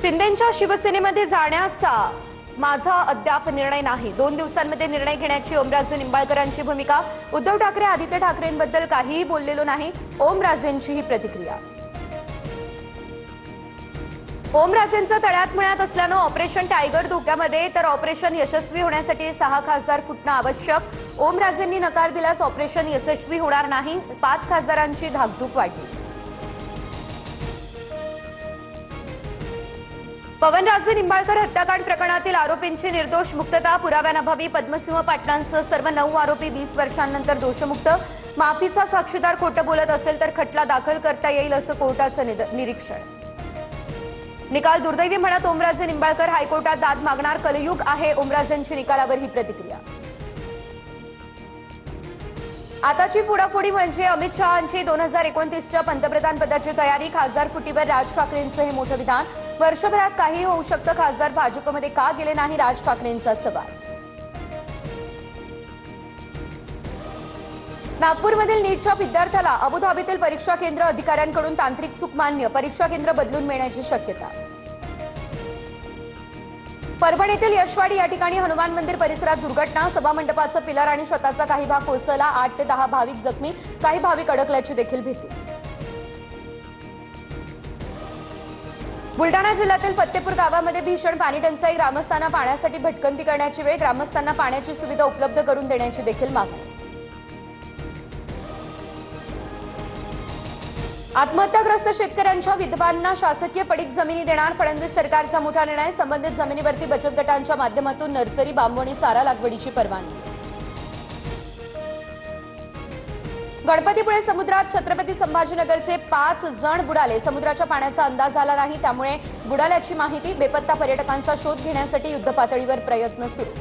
शिंदेंच्या शिवसेनेमध्ये जाण्याचा माझा अद्याप निर्णय नाही। 2 दिवसांमध्ये निर्णय घेण्याची ओमराजे निंबाळकरांची भूमिका। उद्धव ठाकरे आदित्य ठाकरेंबद्दल काहीही बोललेलो नाही, ओमराजेंची ही प्रतिक्रिया। ओमराजेंचं तळ्यात मळ्यात असल्यानं ऑपरेशन टायगर धोक्यामध्ये, तर ऑपरेशन यशस्वी होण्यासाठी 6 खासदार फुटणं आवश्यक। ओमराजेंनी नकार दिल्यास ऑपरेशन यशस्वी होणार नाही। 5 खासदारांची धाकधूक वाढली। पवनराजे निंबाळकर हत्याकांड प्रकरणातील आरोपींची निर्दोष मुक्तता। पुराव्याअभावी पद्मसिंह पाटलांसह सर्व 9 आरोपी 20 वर्षांनंतर दोषमुक्त। माफीचा साक्षीदार खोटं बोलत असेल तर खटला दाखल करता येईल असं कोर्टाचं निरीक्षण। निकाल दुर्दैवी म्हणत ओमराजे निंबाळकर हायकोर्टात दाद मागणार। कलयुग आहे, ओमराजेंची निकालावर ही प्रतिक्रिया। आताची फोडाफोडी म्हणजे अमित शहांची 2029च्या पंतप्रधान पदाची तयारी। खासदार फुटीवर राज ठाकरेंचं हे मोठं विधान। वर्षभरात काही होऊ शकतं, खासदार भाजपमध्ये का गेले नाही, राज ठाकरेंचा सवाल। नागपूरमधील नीटच्या विद्यार्थ्याला अबुधाबीतील परीक्षा केंद्र अधिकाऱ्यांकडून तांत्रिक चूक मान्य। परीक्षा केंद्र बदलून मिळण्याची शक्यता। परभणीतील यशवाडी या ठिकाणी हनुमान मंदिर परिसरात दुर्घटना। सभामंडपाचं पिलर आणि छताचा काही भाग कोसळला। 8 ते 10 भाविक जखमी, काही भाविक अडकल्याची देखील भीती। बुलढाणा जिल्ह्यातील फत्तेपूर गावामध्ये भीषण पाणी टंचाई। ग्रामस्थांना पाण्यासाठी भटकंती करण्याची वेळ। ग्रामस्थांना पाण्याची सुविधा उपलब्ध करून देण्याची देखील मागणी। आत्महत्याग्रस्त शेतकऱ्यांच्या विधवांना शासकीय पडीक जमिनी देणार। फडणवीस सरकारचा मोठा निर्णय। संबंधित जमिनीवरती बचत गटांच्या माध्यमातून नर्सरी, बांबवणी, चारा लागवडीची परवानगी। गणपतीपुळे समुद्रात छत्रपती संभाजीनगरचे 5 जण बुडाले। समुद्राच्या पाण्याचा अंदाज आला नाही, त्यामुळे बुडाल्याची माहिती। बेपत्ता पर्यटकांचा शोध घेण्यासाठी युद्धपातळीवर प्रयत्न सुरू।